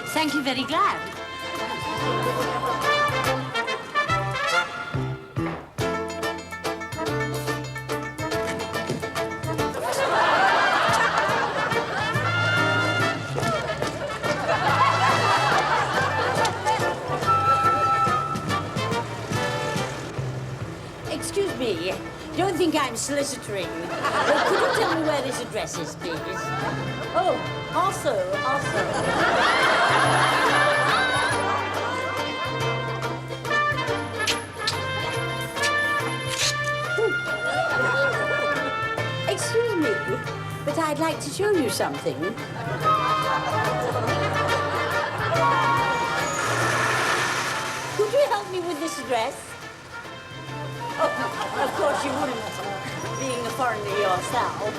Thank you, very glad. Excuse me, don't think I'm soliciting. Could you tell me where this address is, please? Oh, also. Excuse me, but I'd like to show you something. Could you help me with this address? Oh, of course you wouldn't, being a foreigner yourself.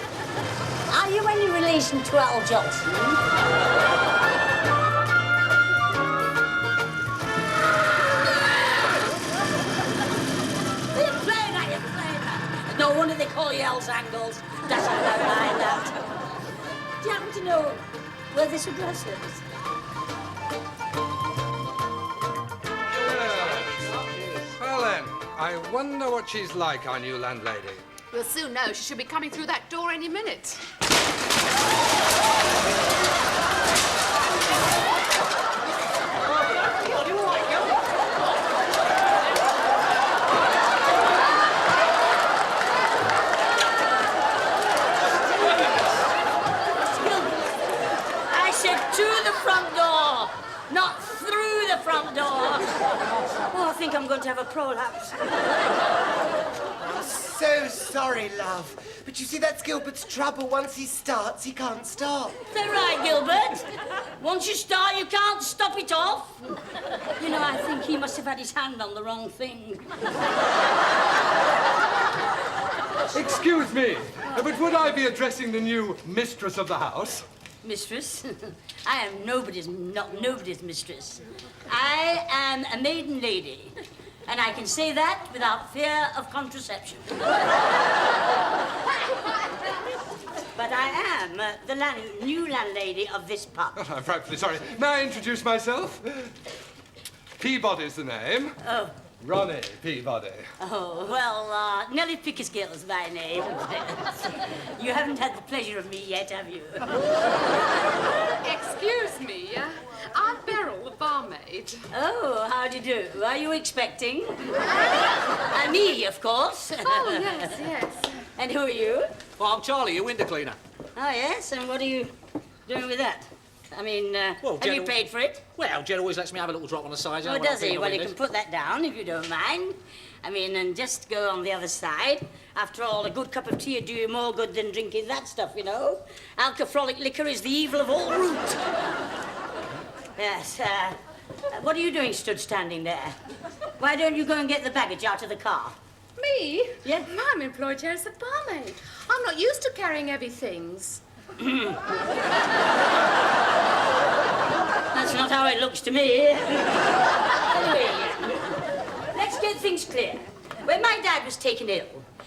Are you any relation to Al Johnson? No wonder they call you Al's Angles. Doesn't mind that. Do you happen to know where this address is? Well then, I wonder what she's like, our new landlady. We'll soon know. She should be coming through that door any minute. I said to the front door, not through the front door. Oh, I think I'm going to have a prolapse. I'm so sorry, love. But you see, that's Gilbert's trouble. Once he starts, he can't stop. Is that right, Gilbert? Once you start, you can't stop it off. You know, I think he must have had his hand on the wrong thing. Excuse me, but would I be addressing the new mistress of the house? Mistress? I am nobody's mistress. I am a maiden lady, and I can say that without fear of contraception. But I am the new landlady of this pub. Oh, I'm frightfully sorry. May I introduce myself? Peabody's the name. Oh. Ronnie Peabody. Oh, well, Nellie Pickersgill is my name. You haven't had the pleasure of me yet, have you? Excuse me, Aunt Beryl, the barmaid. Oh, how do you do? Are you expecting? Me, of course. Oh, yes. And who are you? Well, I'm Charlie, your window cleaner. Oh, yes, and what are you doing with that? I mean, have you paid for it? Well, Jen always lets me have a little drop on the side. Oh, does he? Well, you can put that down if you don't mind. I mean, and just go on the other side. After all, a good cup of tea would do you more good than drinking that stuff, you know. Alcoholic liquor is the evil of all root. Yes, what are you doing standing there? Why don't you go and get the baggage out of the car? Me? Yeah? I'm employed here as a barmaid. I'm not used to carrying heavy things. That's not how it looks to me. Anyway, let's get things clear. When my dad was taken ill,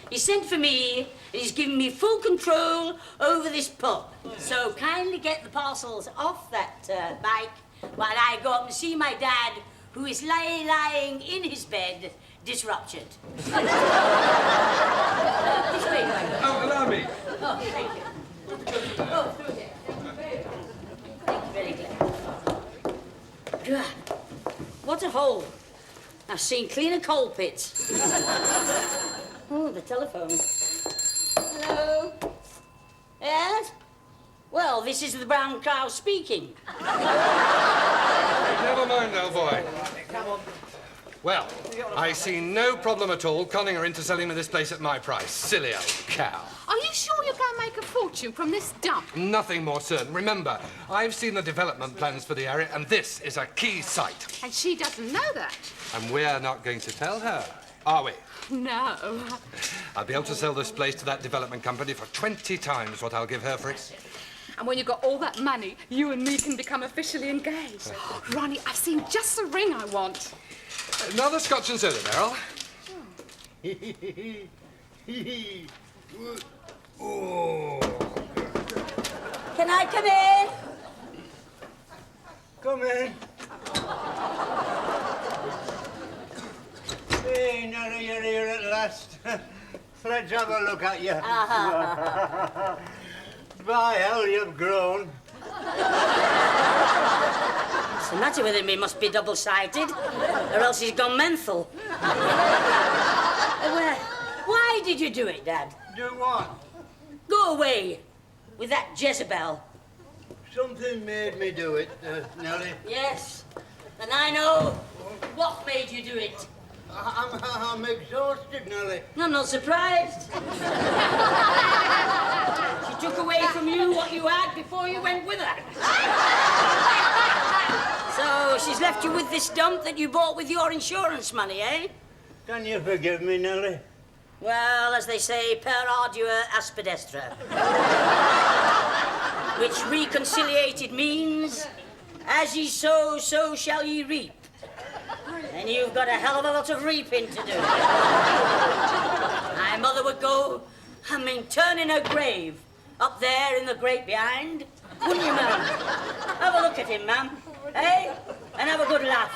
he sent for me, and he's given me full control over this pub. So kindly get the parcels off that bike while I go up and see my dad, who is lying in his bed, disrupted. This way. Oh, allow me. Oh, thank you. Oh, through here. Thank you very glad. God, what a hole. I've seen cleaner coal pits. Oh, the telephone. Hello? Yes? Well, this is the brown cow speaking. Never mind, old boy. Well, I see no problem at all conning her into selling me this place at my price. Silly old cow. Are you sure you're going to make a fortune from this dump? Nothing more certain. Remember, I've seen the development plans for the area, and this is a key site. And she doesn't know that. And we're not going to tell her, are we? No. I'll be able to sell this place to that development company for 20 times what I'll give her for it. And when you've got all that money, you and me can become officially engaged. Ronnie, I've seen just the ring I want. Another scotch and soda, Beryl. Can I come in? Come in. Hey, Nellie, you're here at last. Let's have a look at you. By hell, you've grown. What's the matter with him? He must be double-sided, or else he's gone mental. Why did you do it, Dad? Do what? Go away with that Jezebel. Something made me do it, Nellie. Yes, and I know what made you do it. I'm exhausted, Nellie. I'm not surprised. She took away from you what you had before you went with her. So she's left you with this dump that you bought with your insurance money, eh? Can you forgive me, Nellie? Well, as they say, per ardua aspidestra. Which reconciliated means, as ye sow, so shall ye reap. And you've got a hell of a lot of reaping to do. My mother would go, turn in her grave, up there in the grate behind. Wouldn't you, ma'am? Have a look at him, ma'am. Eh? And have a good laugh.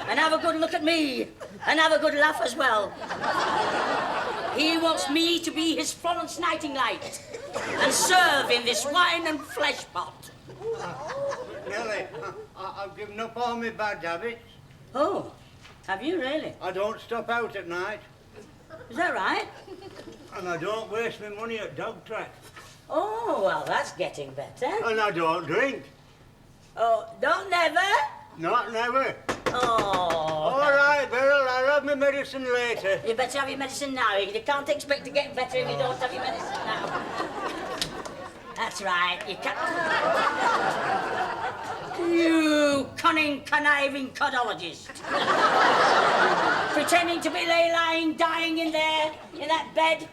And have a good look at me. And have a good laugh as well. He wants me to be his Florence Nightingale and serve in this wine and flesh pot. Nellie, I've given up all my bad habits. Oh, have you really? I don't stop out at night. Is that right? And I don't waste my money at dog tracks. Oh, well, that's getting better. And I don't drink. Oh, don't never? Not never. Oh. All right, Beryl, I'll have my medicine later. You better have your medicine now. You can't expect to get better if you don't have your medicine now. That's right, you can't. You cunning, conniving codologist. Pretending to be lying, dying in there, in that bed,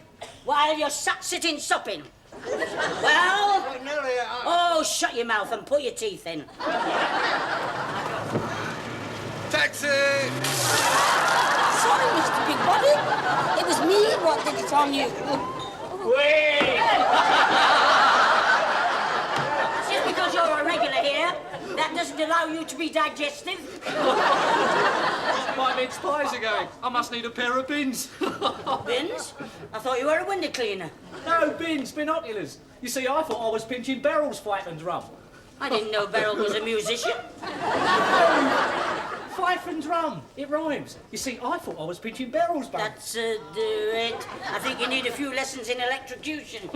while you're sat sitting supping. Well? Nellie, Oh, shut your mouth and put your teeth in. Taxi! Sorry, Mr. Big Body. It was me what did it on you. wait! Just because you're a regular here, that doesn't allow you to be digestive. My mince pies are going. I must need a pair of bins. Bins? I thought you were a window cleaner. No, bins, binoculars. You see, I thought I was pinching Beryl's fife and drum. I didn't know Beryl was a musician. Fife and drum. It rhymes. You see, I thought I was pinching Beryl's bum. That's do it. I think you need a few lessons in electrocution.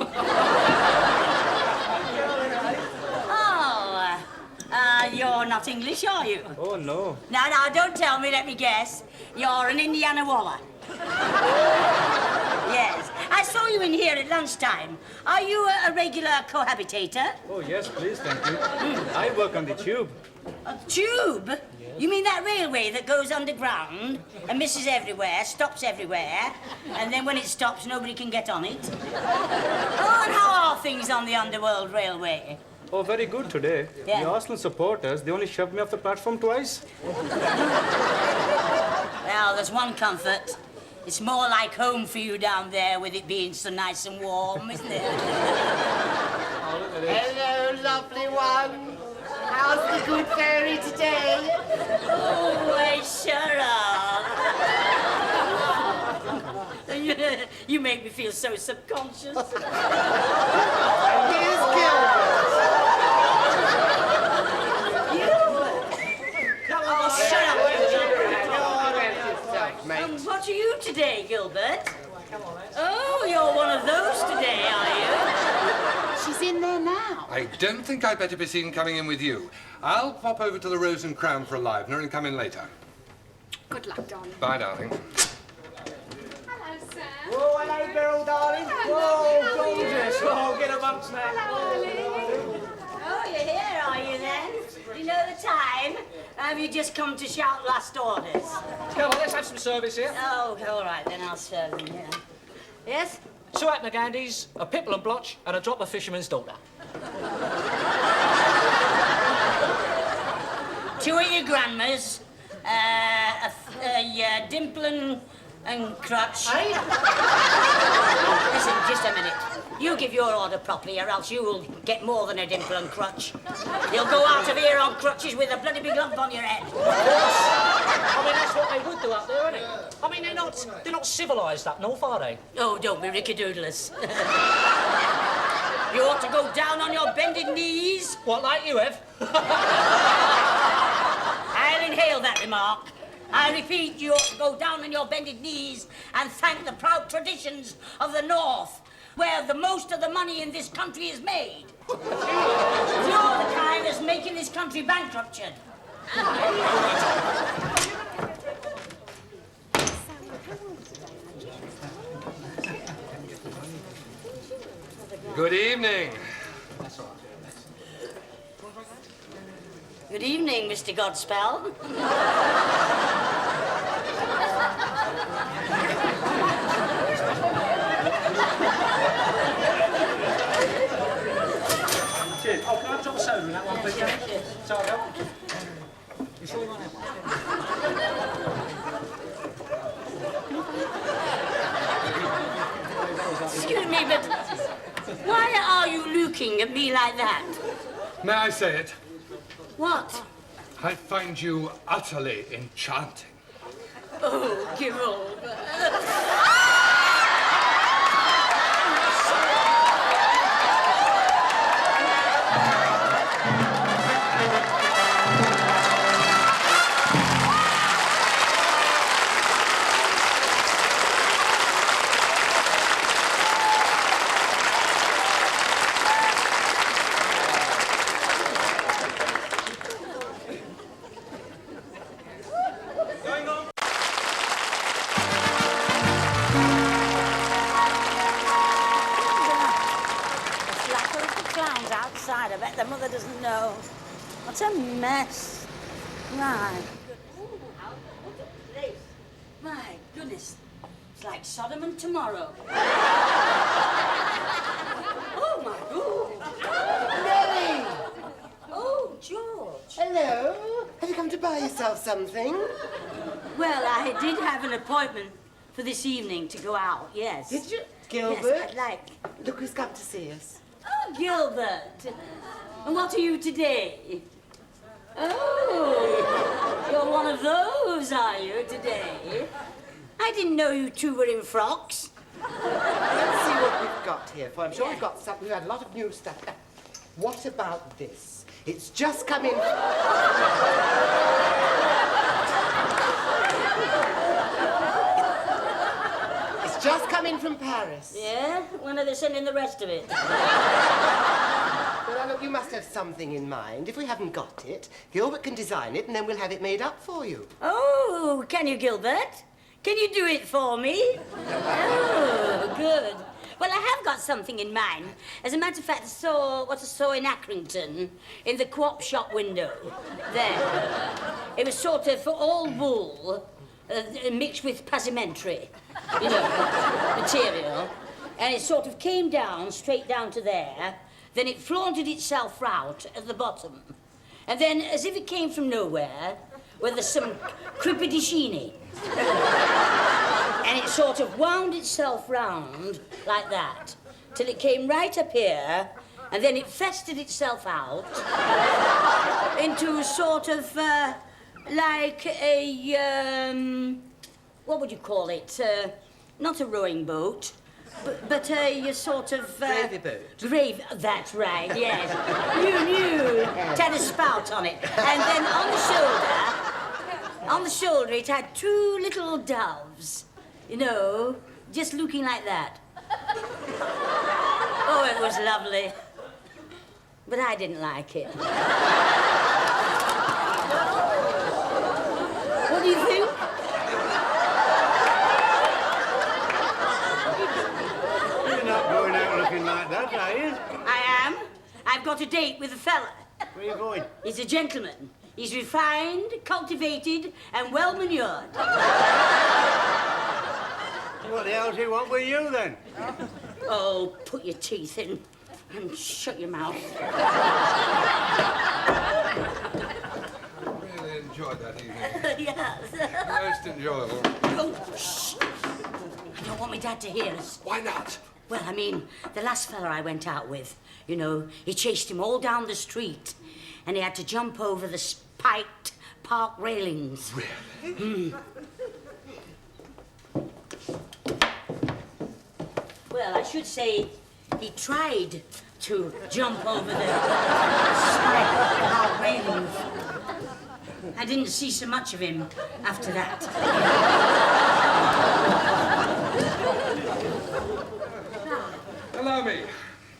You're not English, are you? Oh, no. No, don't tell me, let me guess. You're an Indiana Waller. Yes. I saw you in here at lunchtime. Are you a regular cohabitator? Oh, yes, please, thank you. I work on the tube. A tube? Yes. You mean that railway that goes underground and misses everywhere, stops everywhere, and then when it stops, nobody can get on it? Oh, and how are things on the Underworld Railway? Oh, very good today. Yeah. The Arsenal supporters, they only shoved me off the platform twice. Well, there's one comfort. It's more like home for you down there with it being so nice and warm, isn't it? Hello, lovely one. How's the good fairy today? Oh, I sure are. You make me feel so subconscious. Here's Gilbert. Oh, shut up. Mate. What are you today, Gilbert? Oh, you're one of those today, are you? She's in there now. I don't think I'd better be seen coming in with you. I'll pop over to the Rose and Crown for a livener and come in later. Good luck, darling. Bye, darling. Hello, Sam. Oh, hello, Beryl, darling. Oh, gorgeous. Oh, get amongst that. Oh, you're here, are you then? Do you know the time? Have you just come to shout last orders? Come on, let's have some service here. Oh, all right, then I'll serve them, yeah. Yes? 2 Apnagandis, a pipple and blotch, and a drop of fisherman's daughter. 2 of your grandmas, a dimple and crutch. Hey? Listen, just a minute. You give your order properly, or else you will get more than a dimple and crutch. You'll go out of here on crutches with a bloody big lump on your head. I mean, that's what they would do up there, isn't it? I mean, they're not civilised up north, are they? Oh, don't be rickadoodlers. You ought to go down on your bended knees. What, like you have? I'll inhale that remark. I repeat, you ought to go down on your bended knees and thank the proud traditions of the North, where the most of the money in this country is made. You're the kind that's making this country bankrupted. Good evening. Good evening, Mr. Godspell. Cheers. Oh, can I drop a soda in that one, please? Sorry, Bill. You sure you want it? Excuse me, but why are you looking at me like that? May I say it? What? I find you utterly enchanting. Oh, give over. I bet the mother doesn't know. What a mess. My goodness. It's like Sodom and tomorrow. Oh, my God. Nellie! Oh, George. Hello. Have you come to buy yourself something? Well, I did have an appointment for this evening to go out, yes. Did you? Gilbert? Yes, I'd like. Look who's come to see us. Oh, Gilbert. And what are you today? Oh, you're one of those, are you, today? I didn't know you two were in frocks. Let's see what we've got here, for I'm sure we've got something. We've had a lot of new stuff. What about this? It's just come in. It's just come in from Paris. Yeah? When are they sending the rest of it? Well, now, look, you must have something in mind. If we haven't got it, Gilbert can design it, and then we'll have it made up for you. Oh, can you, Gilbert? Can you do it for me? Oh, good. Well, I have got something in mind. As a matter of fact, I saw in Accrington, in the co-op shop window, there. It was sort of all wool, mixed with passementerie, you know, material. And it sort of came down, straight down to there. Then it flaunted itself out at the bottom. And then, as if it came from nowhere, where there's some crepidicini. And it sort of wound itself round like that, till it came right up here, and then it festered itself out into sort of, like a, what would you call it? Not a rowing boat, but a sort of... Gravy boat. That's right, yes. You. It had a spout on it. And then on the shoulder, it had two little doves. You know, just looking like that. Oh, it was lovely. But I didn't like it. What do you think? got a date with a fella. Where are you going? He's a gentleman. He's refined, cultivated, and well manured. What the hell does he want with you, then? Oh, put your teeth in and shut your mouth. Really enjoyed that evening. Yes. Most enjoyable. Oh, shh. I don't want my dad to hear us. Why not? Well, I mean, the last fella I went out with, you know, he chased him all down the street and he had to jump over the spiked park railings. Really? Well, I should say he tried to jump over the spiked park railings. I didn't see so much of him after that. Allow me.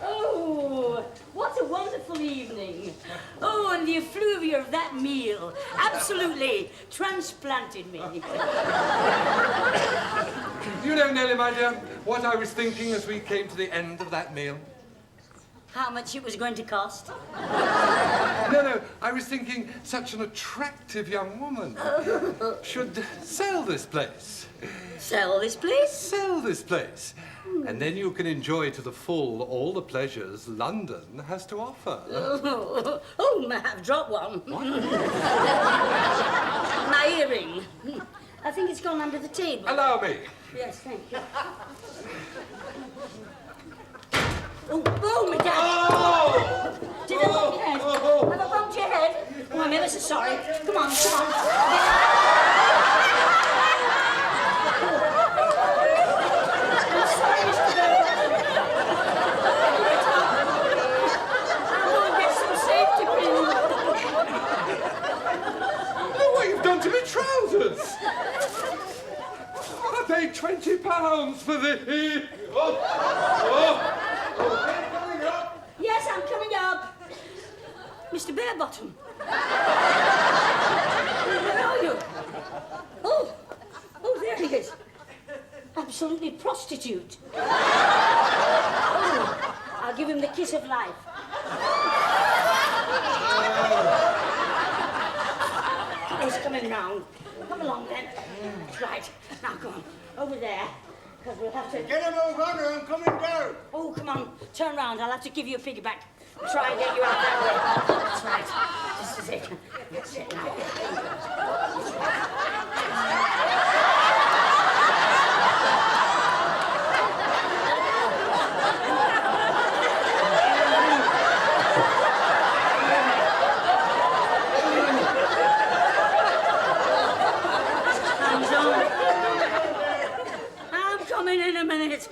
Oh, what a wonderful evening. Oh, and the effluvia of that meal absolutely transplanted me. You know, Nellie, my dear, what I was thinking as we came to the end of that meal? How much it was going to cost? No, I was thinking such an attractive young woman should sell this place. Sell this place? Sell this place. And then you can enjoy to the full all the pleasures London has to offer. Oh, may have dropped one. My earring. I think it's gone under the table. Allow me. Yes, thank you. Oh, my dad! Oh! Did I bump your head? Have I bumped your head? Oh, I'm ever so sorry. Come on, come on. I'm sorry, Mr. Burbank. I'm going to get some safety pins. Look what you've done to my trousers! I paid £20 for this. Yes, I'm coming up. Mr. Barebottom. Where are you? Oh, there he is. Absolutely prostitute. Oh, I'll give him the kiss of life. He's coming round. Come along, then. That's right. Now, come on. Over there. Because we'll have to... Get him over, I'm coming down. Oh, come on. Turn round. I'll have to give you a piggyback. Try and get you out that way. That's right. Just a second. That's it now. Hands on. I'm coming in a minute.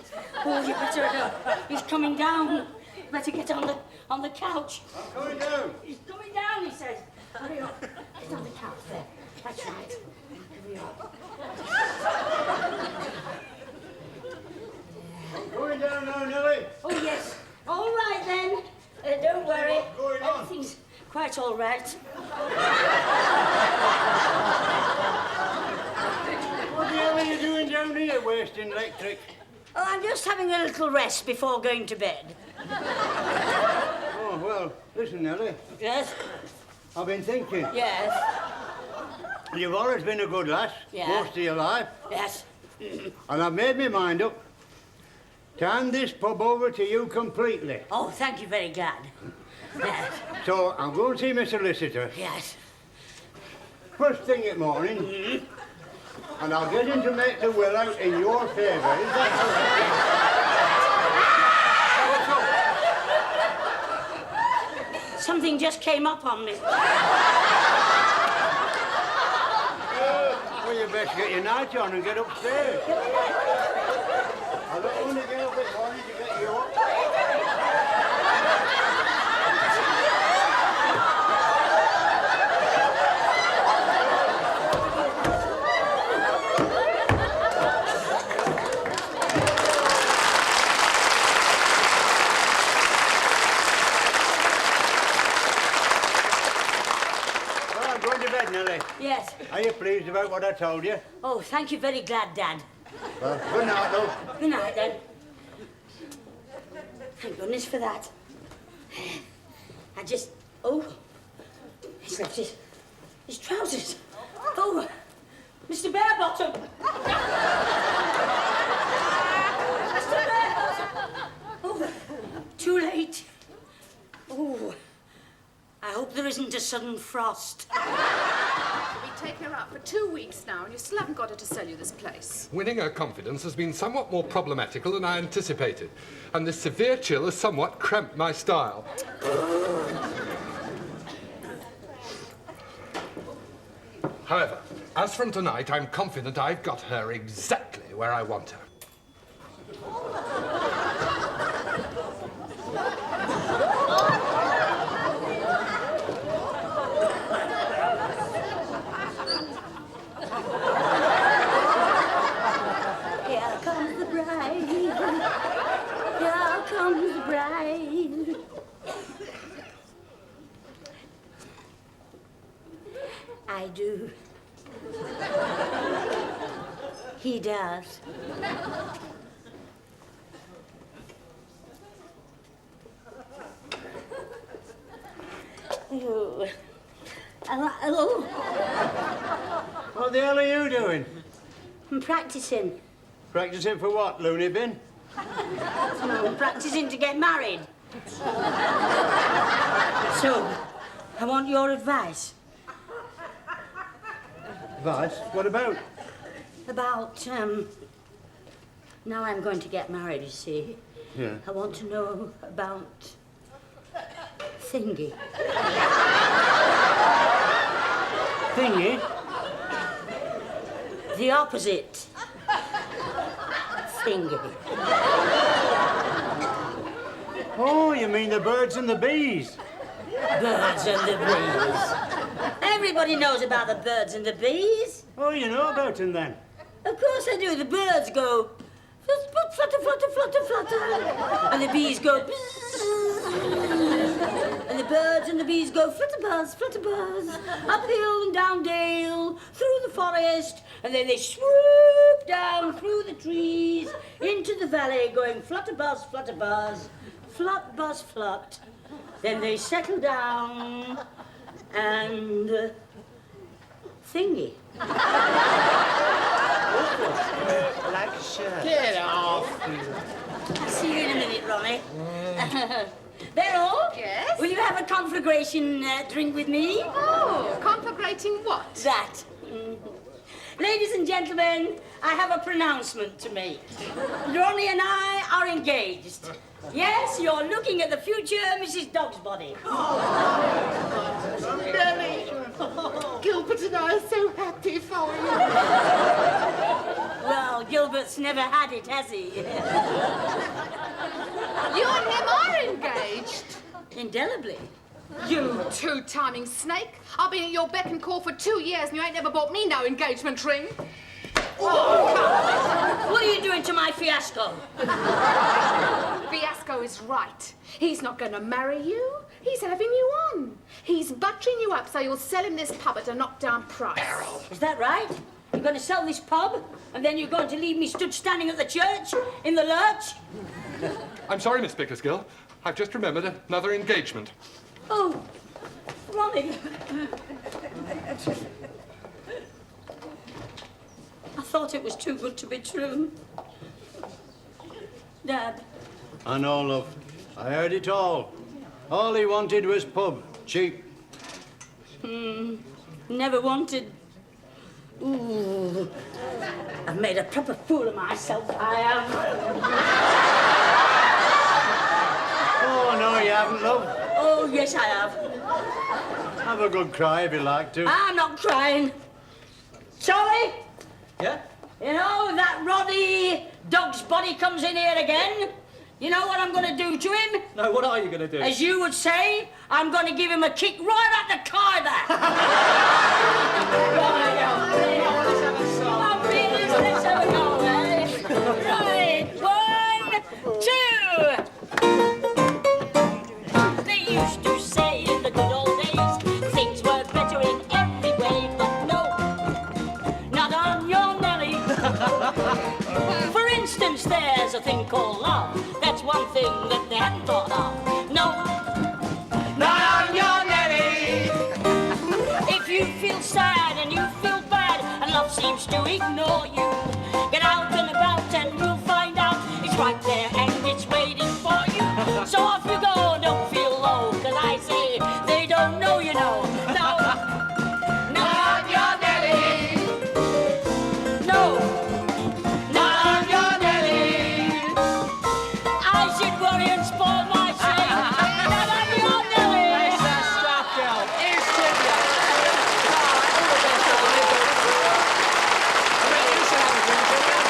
Oh, you better go. He's coming down. Better get on the couch. I'm coming down. He's coming down, he says. Hurry up. Get on the couch there. That's right. Hurry up. I'm going down now, Nellie. Oh, yes. All right, then. Don't worry. What's going on? Everything's quite all right. What the hell are you doing down here, wasting electric? Oh, I'm just having a little rest before going to bed. Oh, well, listen, Nellie. Yes? I've been thinking. Yes. You've always been a good lass, Yeah. most of your life. Yes. And I've made my mind up to hand this pub over to you completely. Oh, thank you, very glad. Yes. So I'm going to see my solicitor Yes. first thing in the morning, and I'll get him to make the will out in your favour. Is that all right? Something just came up on me. Well, you best get your night on and get upstairs. I don't want to get up this morning to get you up. Well, I'm going to bed, Nellie. Yes. Are you pleased about what I told you? Oh, thank you, very glad, Dad. Well, good night, love. Good night, then. Thank goodness for that. I just... Oh, he's left his trousers. Oh, Mr. Barebottom. Mr. Barebottom. Oh, too late. Oh, I hope there isn't a sudden frost. We've taken her out for 2 weeks now, and you still haven't got her to sell you this place. Winning her confidence has been somewhat more problematical than I anticipated, and this severe chill has somewhat cramped my style. However, as from tonight, I'm confident I've got her exactly where I want her. Here comes the bride. Here comes the bride. I do. He does. Oh. Hello. What the hell are you doing? I'm practicing. Practicing for what, loony bin? I'm practicing to get married. So, I want your advice Advice? What about? about, now I'm going to get married, you see. Yeah. I want to know about thingy. Thingy? The opposite. Thingy. Oh, you mean the birds and the bees? Birds and the bees. Everybody knows about the birds and the bees. Oh, you know about them then? Of course I do. The birds go flutter, flutter, flutter, flutter. And the bees go bzzz. And the birds and the bees go flutter buzz, uphill and down dale, through the forest, and then they swoop down through the trees into the valley, going flutter buzz, flut buzz, flut. Then they settle down and thingy. Like a shirt. Get off. I'll see you in a minute, Ronnie. Beryl? Yes? Will you have a conflagration drink with me? Oh, conflagrating what? That. Ladies and gentlemen, I have a pronouncement to make. Ronnie and I are engaged. Yes, you're looking at the future Mrs. Dogsbody. Nellie, Gilbert and I are so happy for you. Well, Gilbert's never had it, has he? You and him are engaged. Indelibly. You two-timing snake. I've been at your beck and call for 2 years and you ain't never bought me no engagement ring. What are you doing to my fiasco? Fiasco is right. He's not going to marry you. He's having you on. He's buttering you up so you'll sell him this pub at a knockdown price. Is that right? You're going to sell this pub, and then you're going to leave me stood standing at the church in the lurch? I'm sorry, Miss Pickersgill. I've just remembered another engagement. Oh, Ronnie. I thought it was too good to be true. Dad. I know, love. I heard it all. All he wanted was pub. Cheap. Never wanted. Ooh. I've made a proper fool of myself, I am. Oh, no, you haven't, love. Oh, yes, I have. Have a good cry if you like to. I'm not crying. Charlie? Yeah? You know, that Roddy dog's body comes in here again. You know what I'm going to do to him? No, what are you going to do? As you would say, I'm going to give him a kick right at the kyber. Come on, Venus, let's have a go, eh? Right, 1, 2. They used to say in the good old days, things were better in every way, but no, not on your Nellie. For instance, there's a thing called love. That's one thing that they hadn't thought of. No, not supposed to ignore you. Get out and about and you'll find out it's right there and it's waiting for you. So off you go, don't feel low, 'cause I say they don't know you know. No, not your Nellie. No, not your Nellie. I should worry and spoil my shame. Not your Nellie. It's that stuff, girl. It's trivia. I mean, you should have a drink, shouldn't you?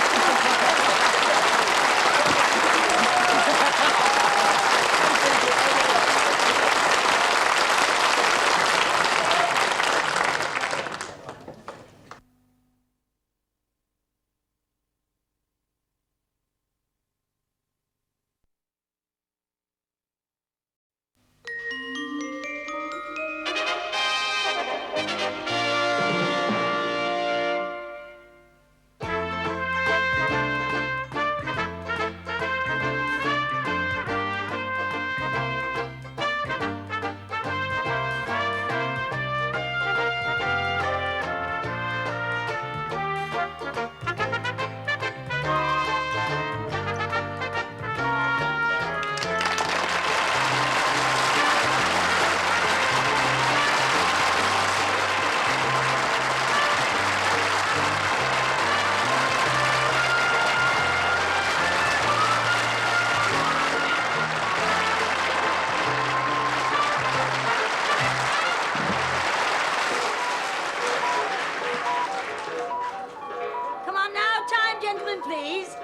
Come on now, time, gentlemen, please.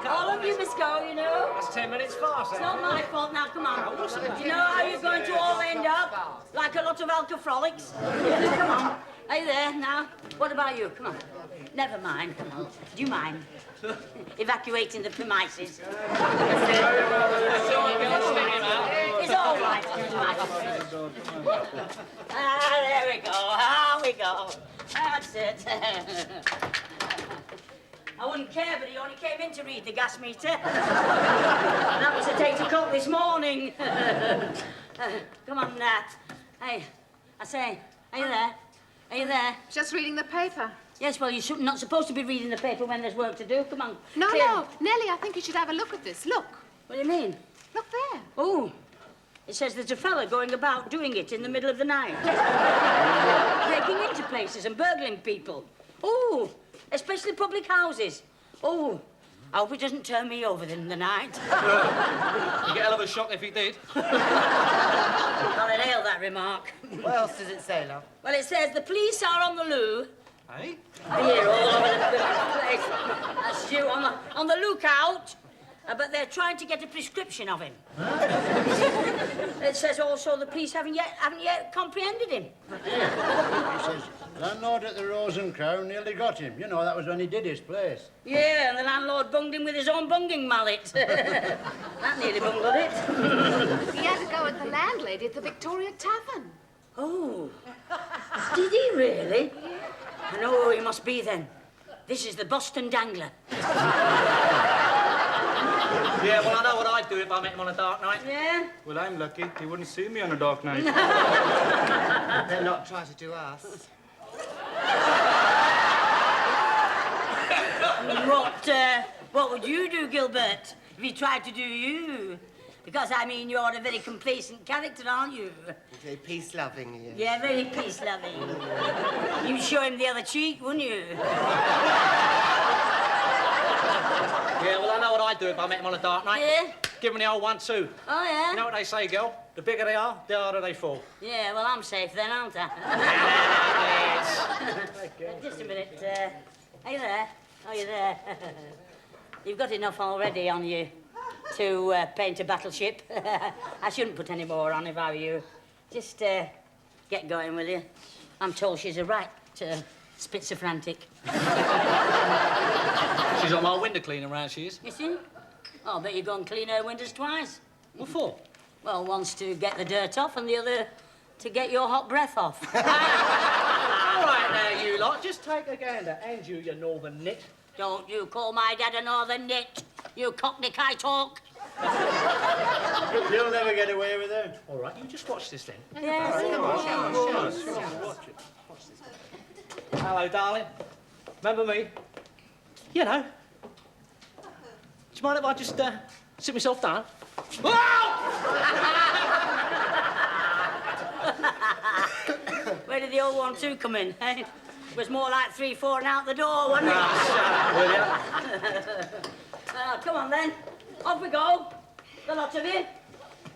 All of you must go, you know. That's 10 minutes fast, It's not my fault now, come on. Do you know how you're going to all end up? Like a lot of alcoholics? Come on. Are you there now? What about you? Come on. Never mind, come on. Do you mind? Evacuating the premises. It's all right. There we go. Here we go. That's it. I wouldn't care, but he only came in to read the gas meter. That was at 8 o'clock this morning. Come on, Nat. Hey, I say, are you there? Are you there? Just reading the paper. Yes, well, you're not supposed to be reading the paper when there's work to do. Come on. No, clear. no. Nellie, I think you should have a look at this. Look. What do you mean? Look there. Oh, it says there's a fella going about doing it in the middle of the night. Breaking into places and burgling people. Oh, especially public houses. Oh, I hope he doesn't turn me over in the night. You get a hell of a shock if he did. I'll inhale that remark. What else does it say, love? Well, it says the police are on the loo. Hey? Here, all over the place. That's you, on the lookout. But they're trying to get a prescription of him. It says also the police haven't yet comprehended him. He says, landlord at the Rose and Crown nearly got him. You know, that was when he did his place. Yeah, and the landlord bunged him with his own bunging mallet. That nearly bungled it. He had to go at the landlady at the Victoria Tavern. Oh, did he really? I know who he must be then. This is the Boston Dangler. Yeah, well, I know what I'd do if I met him on a dark night. Yeah? Well, I'm lucky. He wouldn't see me on a dark night. They'll not try to do us. What would you do, Gilbert, if he tried to do you? Because, I mean, you're a very complacent character, aren't you? Very peace-loving, you. Yeah, very peace-loving. You'd show him the other cheek, wouldn't you? Yeah, well, I know what I'd do if I met him on a dark night. Yeah? Give him the old 1-2. Oh, yeah? You know what they say, girl? The bigger they are, the harder they fall. Yeah, well, I'm safe then, aren't I? Just a minute. Are you there? Oh, you're there. You've got enough already on you to paint a battleship. I shouldn't put any more on if I were you. Just get going, will you? I'm told she's a right schizophrenic. She's on my window cleaner round, she is. You see? Oh, I bet you go and clean her windows twice. What for? Well, one's to get the dirt off and the other to get your hot breath off. All right now, you lot, just take a gander. And you northern nit. Don't you call my dad a northern nit, you cockney I talk. You'll never get away with it. All right, you just watch this then. Yes, come on. Hello, darling. Remember me? You know. Do you mind if I just sit myself down? Where did the 012 come in, eh? It was more like 3, 4 and out the door, wasn't it? Will ya? Come on, then. Off we go, the lot of you.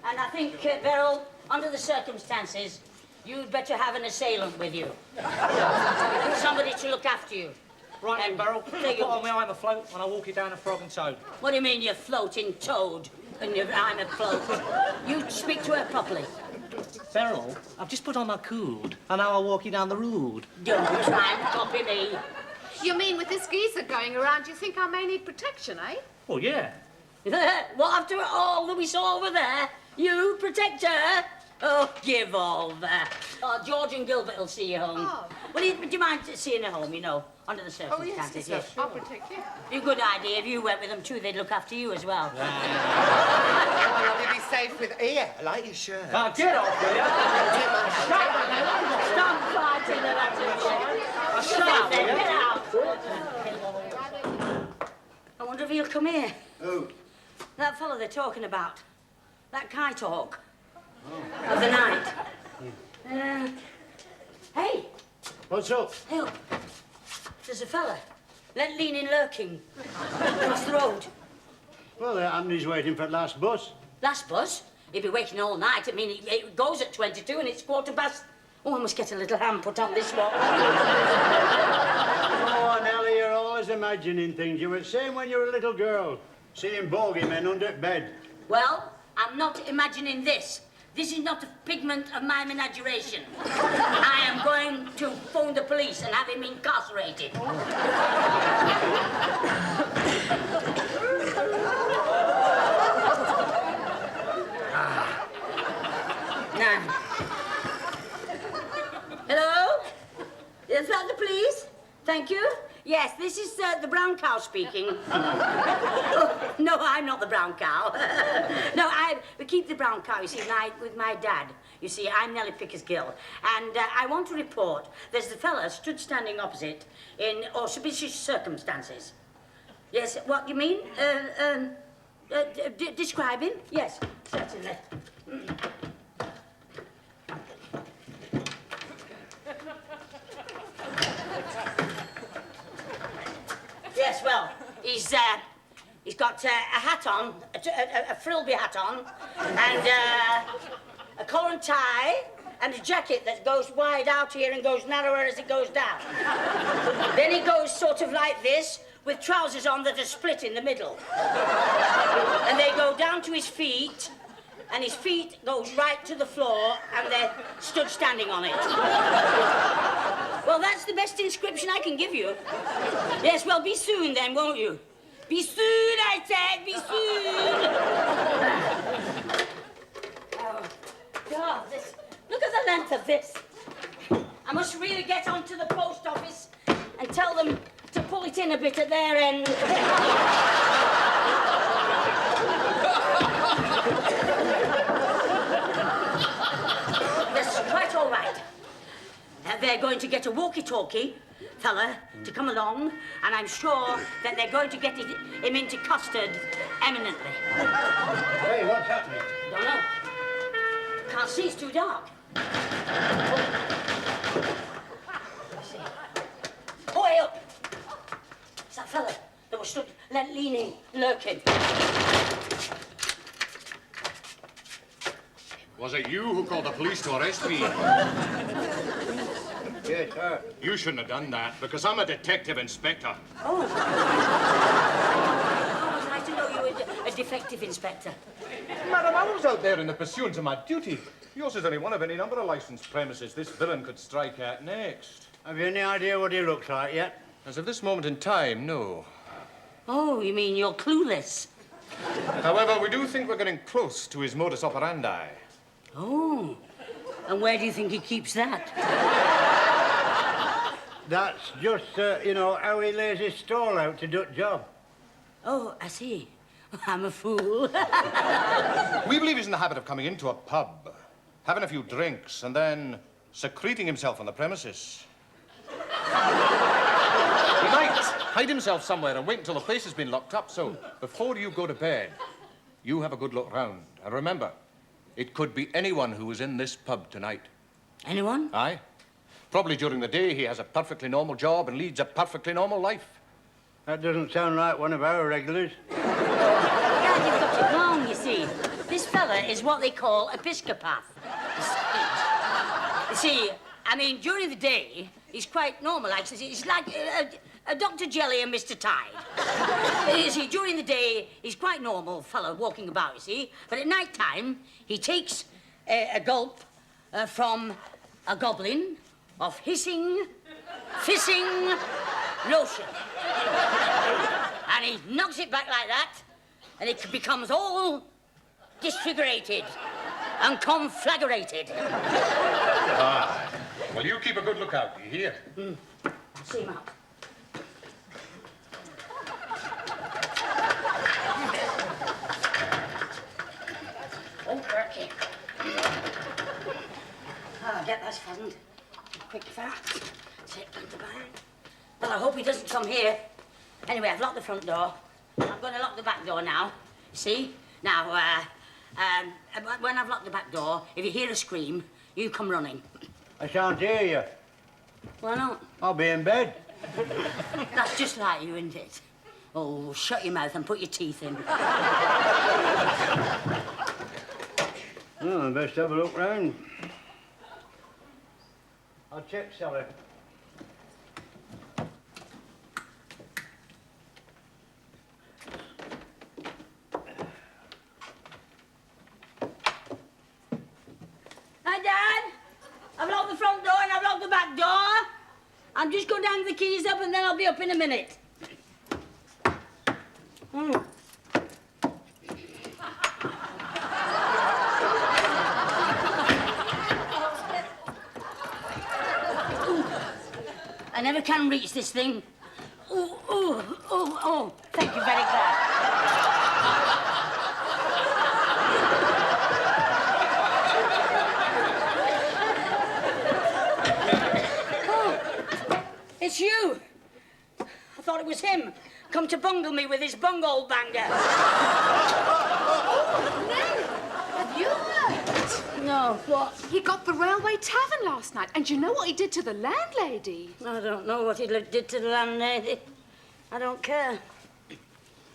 And I think, Beryl, under the circumstances, you'd better have an assailant with you. Somebody to look after you. Right then, Beryl. There you Put on my I'm afloat and I'll walk you down a frog and toad. What do you mean you're floating toad and I'm afloat? You speak to her properly. Beryl, I've just put on my cood and now I'll walk you down the road. Don't try and copy me. You mean with this geezer going around, you think I may need protection, eh? Well, yeah. What, after all that we saw over there? You protect her? Oh, give over. Oh, George and Gilbert will see you home. Oh. Well, do you mind seeing her home, you know, under the circumstances? Yes. I'll protect you. Be a good idea. If you went with them too, they'd look after you as well. Well, you'll be safe with... Here, I like your shirt. Get off, will ya? Stop fighting the Stop, will ya? Get out. I wonder if he'll come here. Who? That fellow they're talking about. That kite hawk. Of the night. Hey, What's up? help. There's a fella. Leaning lurking. Across the road. Well, Andy's waiting for the last bus. Last bus. He'll be waiting all night. I mean, it goes at 22 and it's 15:15. Oh, I must get a little hand put on this one. Oh, Nellie, you're always imagining things. You were saying when you were a little girl, seeing bogeymen under bed. Well, I'm not imagining this. This is not a figment of my imagination. I am going to phone the police and have him incarcerated. Now. Hello? Is that the police? Thank you. Yes, this is the brown cow speaking. Oh, no, I'm not the brown cow. No, we keep the brown cow, you see, with my dad. You see, I'm Nellie Pickersgill. And I want to report there's the fella stood standing opposite in auspicious circumstances. Yes, what do you mean? Describe him? Yes, certainly. Yes, well, he's got a hat on, a frilby hat on, and a collar and tie, and a jacket that goes wide out here and goes narrower as it goes down. Then he goes sort of like this, with trousers on that are split in the middle. And they go down to his feet, and his feet go right to the floor, and they're stood standing on it. Well, that's the best inscription I can give you. Yes, well, be soon then, won't you? Be soon, I said, be soon. Oh, God, look at the length of this. I must really get onto the post office and tell them to pull it in a bit at their end. That's quite all right. They're going to get a walkie-talkie fella to come along, and I'm sure that they're going to get him into custard eminently. Hey, what's happening? Don't know. Can't see, it's too dark. Oh, hey, up. It's that fella that was stood leaning, lurking. Was it you who called the police to arrest me? Yes, sir. You shouldn't have done that, because I'm a detective inspector. Oh. Oh, I'd like to know you were a defective inspector. Madam, I was out there in the pursuance of my duty. Yours is only one of any number of licensed premises this villain could strike at next. Have you any idea what he looks like yet? As of this moment in time, no. Oh, you mean you're clueless? However, we do think we're getting close to his modus operandi. Oh. And where do you think he keeps that? That's just, you know, how he lays his stall out to do the job. Oh, I see. I'm a fool. We believe he's in the habit of coming into a pub, having a few drinks, and then secreting himself on the premises. He might hide himself somewhere and wait until the place has been locked up. So, before you go to bed, you have a good look round. And remember, it could be anyone who was in this pub tonight. Anyone? Aye. Probably during the day he has a perfectly normal job and leads a perfectly normal life. That doesn't sound like one of our regulars. Dad, you've got it wrong, you see. This fella is what they call episcopath. You see, I mean, during the day, he's quite normal. Like, he's like a Dr. Jelly and Mr. Tide. You see, during the day, he's quite normal fellow walking about, you see. But at night time, he takes a gulp from a goblin of hissing, fissing lotion. And he knocks it back like that, and it becomes all disfigurated and conflagrated. Ah. Well, you keep a good lookout, you hear? I'll see him out. Oh, Berkey. Oh, get that found. Quick fast. Sit on the back. Well, I hope he doesn't come here. Anyway, I've locked the front door. I'm going to lock the back door now. See? Now, when I've locked the back door, if you hear a scream, you come running. I shan't hear you. Why not? I'll be in bed. That's just like you, isn't it? Oh, shut your mouth and put your teeth in. Oh, I best have a look round. I'll check cellar. Hi, Dad. I've locked the front door and I've locked the back door. I'm just going to hang the keys up and then I'll be up in a minute. I never can reach this thing. Oh, thank you very much. It's you. I thought it was him. Come to bungle me with his bungle banger. Nellie, have you heard? No, what? He got the railway tavern last night, and you know what he did to the landlady? I don't know what he did to the landlady. I don't care.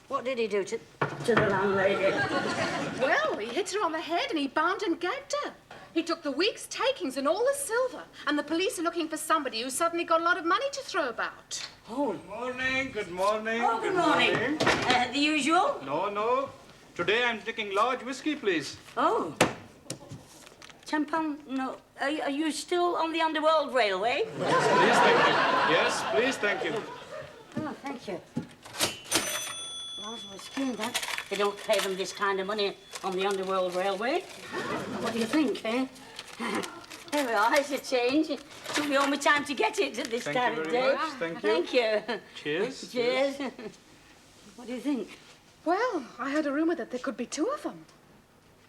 What did he do to the landlady? Well, he hit her on the head and he bound and gagged her. He took the week's takings and all the silver, and the police are looking for somebody who's suddenly got a lot of money to throw about. Oh. Good morning, good morning. Oh, good morning. The usual? No. Today I'm drinking large whiskey, please. Oh. £10? No. Are you still on the Underworld Railway? Please, thank you. Yes, please, thank you. Oh, thank you. Large whiskey, that. They don't pay them this kind of money on the Underworld Railway. What do you think, eh? There we are, it's a change. It took me all my time to get it at this time of day. Thank you very much. Thank you. Cheers. Cheers. What do you think? Well, I heard a rumour that there could be two of them.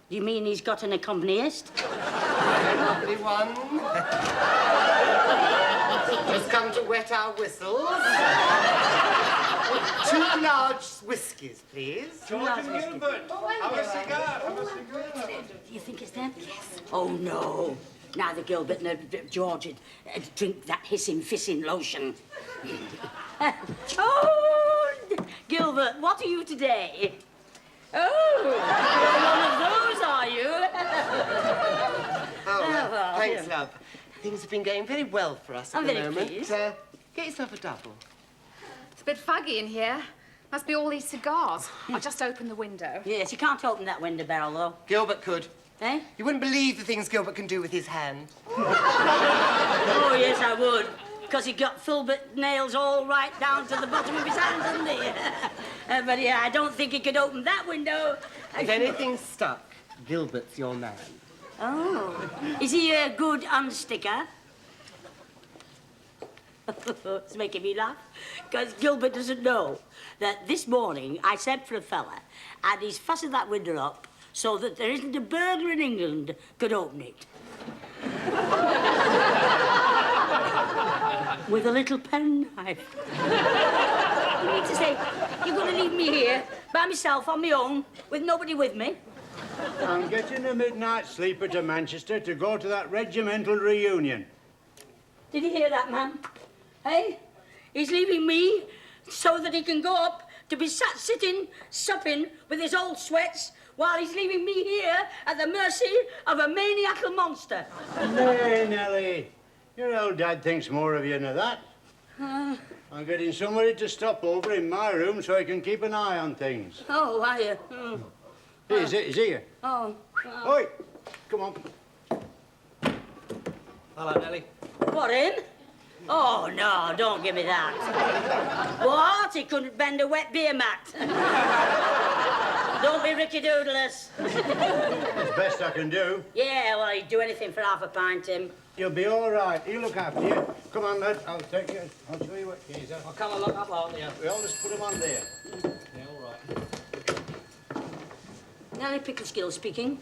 You mean he's got an accompanist? Lovely one. Just come to wet our whistles. 2 large whiskies, please. George and Gilbert, have a cigar, have a cigar. Do you think it's them? Yes. Oh, no. Neither Gilbert nor George would drink that hissing, fissing lotion. Oh, Gilbert, what are you today? Oh, you're one of those, are you? Oh, thanks, love. Things have been going very well for us at I'm the very moment. pleased. Get yourself a double. It's a bit fuggy in here. Must be all these cigars. I'll just open the window. Yes, you can't open that window barrel, though. Gilbert could. Eh? You wouldn't believe the things Gilbert can do with his hand. Oh, yes, I would. Because he got filbert nails all right down to the bottom of his hand, didn't he? But yeah, I don't think he could open that window. If anything's stuck, Gilbert's your man. Oh. Is he a good unsticker? It's making me laugh. Because Gilbert doesn't know that this morning I sent for a fella and he's fussing that window up so that there isn't a burglar in England could open it. With a little penknife. You mean to say you're going to leave me here by myself on my own with nobody with me? I'm getting a midnight sleeper to Manchester to go to that regimental reunion. Did you hear that, man? Hey? He's leaving me so that he can go up to be sitting, supping with his old sweats while he's leaving me here at the mercy of a maniacal monster. Nay, Nellie. Your old dad thinks more of you than that. I'm getting somebody to stop over in my room so I can keep an eye on things. Oh, are you? Oh. He's here. Oh. Oi, come on. Hello, Nellie. What, him? Oh, no, don't give me that. What? He couldn't bend a wet beer mat. Don't be Ricky Doodlers. It's best I can do. Yeah, well, he'd do anything for half a pint, him. You'll be all right. He'll look after you. Come on, lad. I'll take you. I'll show you what keys are. I'll come and look up after you. We'll just put them on there. Yeah, all right. Nellie Pickersgill speaking.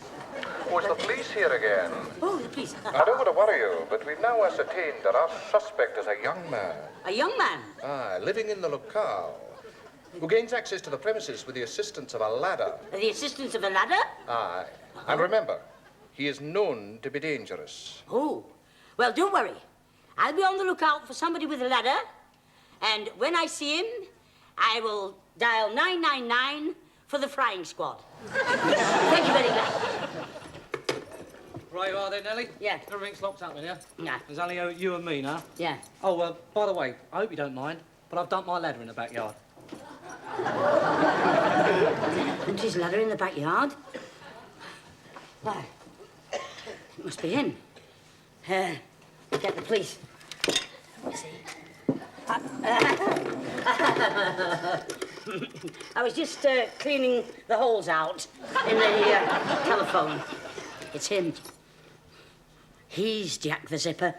Oh, it's the police here again. Oh, the police. I don't want to worry you, but we've now ascertained that our suspect is a young man. A young man? Living in the locale, who gains access to the premises with the assistance of a ladder. The assistance of a ladder? Aye. And remember, he is known to be dangerous. Oh. Well, don't worry. I'll be on the lookout for somebody with a ladder, and when I see him, I will dial 999 for the frying squad. Thank you very much. Right you are there, Nellie? Yeah. Everything's locked up in here? Yeah. There's only you and me now. Yeah. Oh, by the way, I hope you don't mind, but I've dumped my ladder in the backyard. And his ladder in the backyard? Why? It must be him. Get the police. Let me see. I was just cleaning the holes out in the telephone. It's him. He's Jack the Zipper.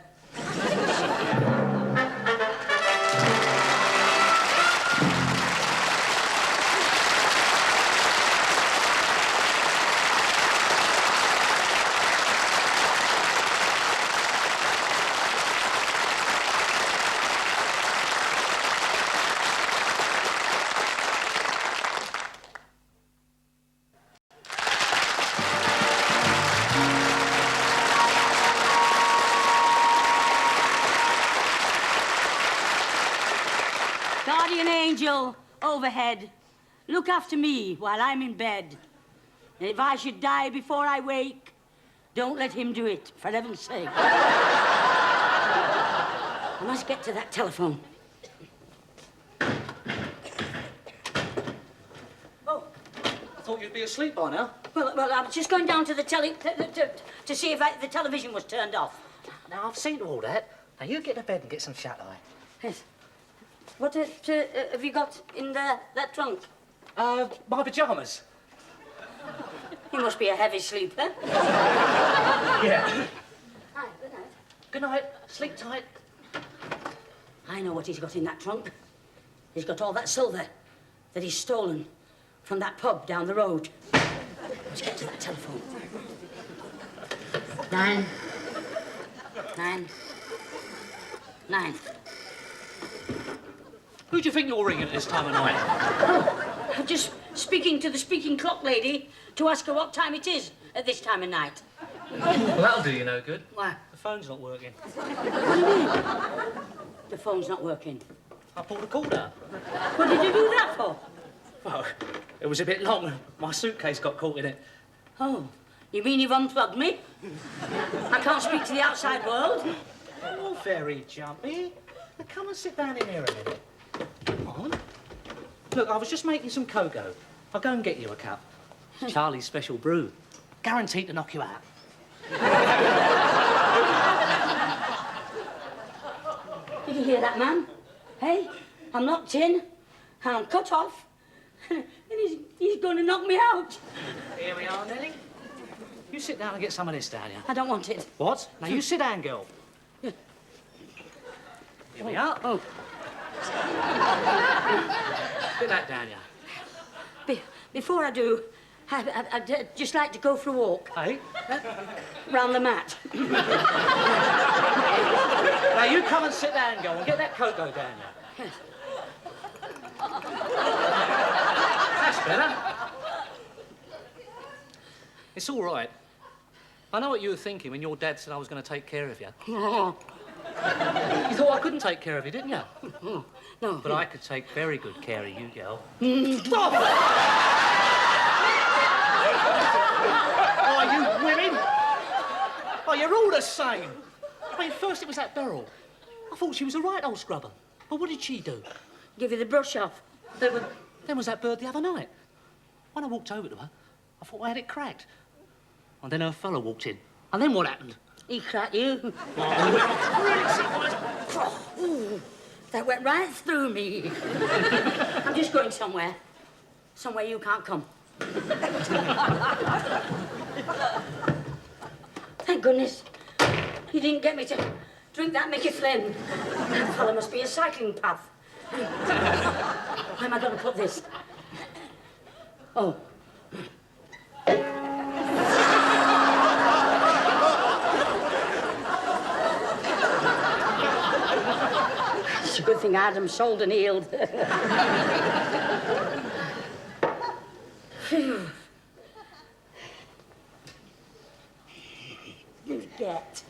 Guardian angel overhead, look after me while I'm in bed. And if I should die before I wake, don't let him do it, for heaven's sake. I must get to that telephone. Oh. I thought you'd be asleep by now. Well, I was just going down to the to see if the television was turned off. Now, I've seen all that. Now, you get to bed and get some shut-eye. Yes. What have you got in that trunk? My pyjamas. You must be a heavy sleeper. Yeah. Hi, good night. Good night. Sleep tight. I know what he's got in that trunk. He's got all that silver that he's stolen from that pub down the road. Let's get to that telephone. 999. Who do you think you're ringing at this time of night? Oh, I'm just speaking to the speaking clock lady to ask her what time it is at this time of night. Well, that'll do you no good. Why? The phone's not working. What do you mean? The phone's not working. I pulled a cord out. What did you do that for? Well, it was a bit long. My suitcase got caught in it. Oh, you mean you've unplugged me? I can't speak to the outside world. Oh, very jumpy. Now, come and sit down in here a minute. Come on. Look, I was just making some cocoa. I'll go and get you a cup. It's Charlie's special brew. Guaranteed to knock you out. Did you hear that, man? Hey, I'm locked in, and I'm cut off, and he's going to knock me out. Here we are, Nellie. You sit down and get some of this down here. I don't want it. What? Now, you sit down, girl. Here we are. Oh. Get that down here. Before I do, I'd just like to go for a walk. Hey? Round the mat. Now, you come and sit down, girl, and get that cocoa down here. better. It's all right. I know what you were thinking when your dad said I was going to take care of you. You thought I couldn't take care of you, didn't you? No. But I could take very good care of you, girl. Stop! Oh, you women! Oh, you're all the same. I mean, first it was that Beryl. I thought she was a right old scrubber. But what did she do? Give you the brush off. Then was that bird the other night. When I walked over to her, I thought I had it cracked. And then her fella walked in. And then what happened? He cracked you. Ooh, that went right through me. I'm just going somewhere. Somewhere you can't come. Thank goodness. He didn't get me to drink that Mickey Flynn. That fella must be a cycling path. Where am I going to put this? Oh. It's a good thing Adam sold and healed. Phew. You get.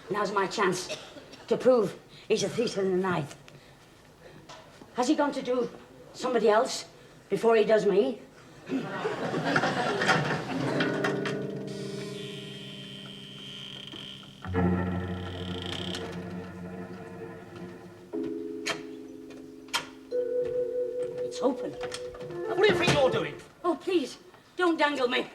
Now's my chance to prove he's a thief in the night. Has he gone to do somebody else before he does me? It's open. What do you think you're doing? Oh, please, don't dangle me.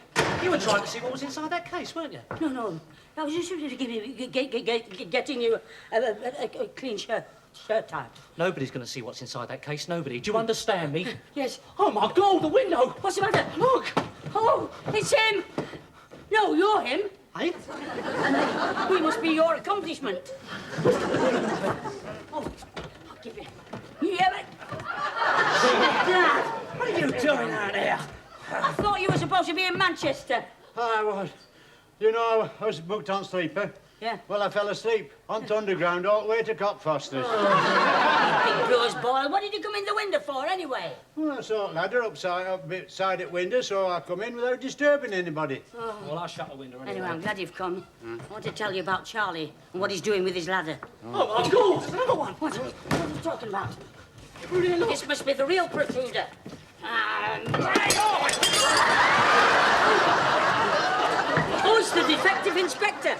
You were trying to see what was inside that case, weren't you? No. I was just getting you a clean shirt type. Nobody's going to see what's inside that case, nobody. Do you understand me? Yes. Oh, my God, the window! What's the matter? Look! Oh, it's him! No, you're him. Eh? And we must be your accomplishment. Oh, I'll give you. You hear me? Dad! What are you doing out there? I thought you were supposed to be in Manchester. I was. You know, I was booked on sleeper. Yeah. Well, I fell asleep on the underground all the way to Cockfosters. Big Bruce Boyle, what did you come in the window for, anyway? Well, I saw a ladder upside at window, so I come in without disturbing anybody. Oh. Well, I shut the window anyway. Anyway, I'm glad you've come. I want to tell you about Charlie and what he's doing with his ladder. Oh, my God, there's another one. What are you talking about? Really, look. This must be the real protruder. Oh, it's the detective inspector.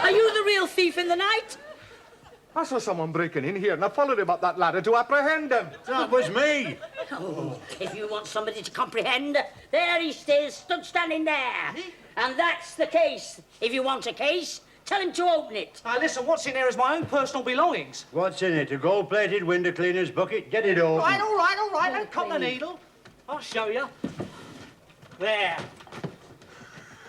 Are you the real thief in the night? I saw someone breaking in here and I followed him up that ladder to apprehend him. That was me. Oh, if you want somebody to comprehend, there he stays, standing there. And that's the case. If you want a case, tell him to open it. Now, listen, what's in there is my own personal belongings. What's in it? A gold-plated window cleaner's bucket? Get it open. All right. Don't cut the needle. I'll show you. There.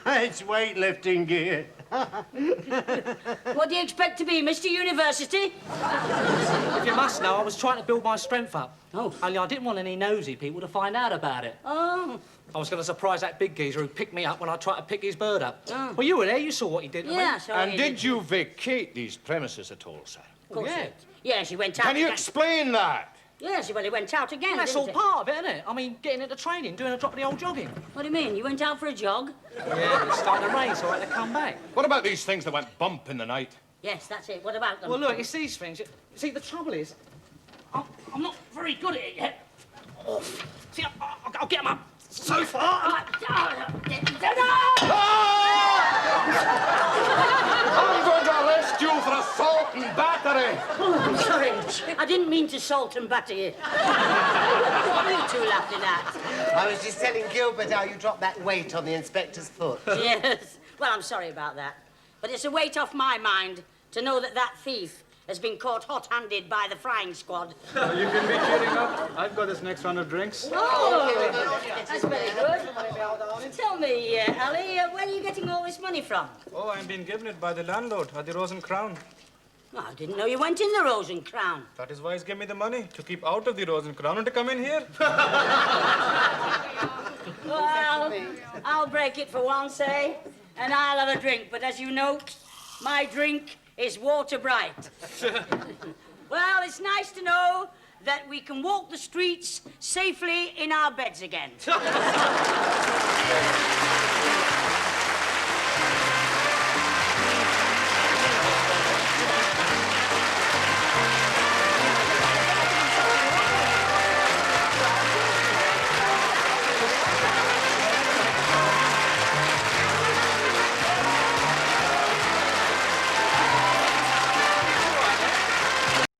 It's weightlifting gear. What do you expect to be, Mr. University? If you must know, I was trying to build my strength up. Oh. Only I didn't want any nosy people to find out about it. Oh. I was going to surprise that big geezer who picked me up when I tried to pick his bird up. Oh. Well, you were there. You saw what he did to me. Yeah, so And he did you vacate these premises at all, sir? Of course Yeah. he did. Yes, he went out Can you again. explain that? Yes, well, he went out again, Well, that's didn't all he? part of it, isn't it? I mean, getting into training, doing a drop of the old jogging. What do you mean? You went out for a jog? Yeah, but it started to rain, so I had to come back. What about these things that went bump in the night? Yes, that's it. What about them? Well, look, it's these things. You see, the trouble is, I'm not very good at it yet. Oh, see, I'll get them up so far. I'm going to arrest you for assault and battery. Oh, I'm sorry. I didn't mean mean to salt and butter you. What are you two laughing at? I was just telling Gilbert how you dropped that weight on the inspector's foot. Yes. Well, I'm sorry about that. But it's a weight off my mind to know that that thief has been caught hot-handed by the frying squad. You can be cheering up. I've got this next round of drinks. Oh, that's very good. Tell me, Ali, where are you getting all this money from? Oh, I'm being given it by the landlord at the Rose and Crown. Oh, I didn't know you went in the Rose and Crown. That is why he's given me the money, to keep out of the Rose and Crown and to come in here. Well, I'll break it for once, eh? And I'll have a drink. But as you know, my drink is water bright. Well, it's nice to know that we can walk the streets safely in our beds again.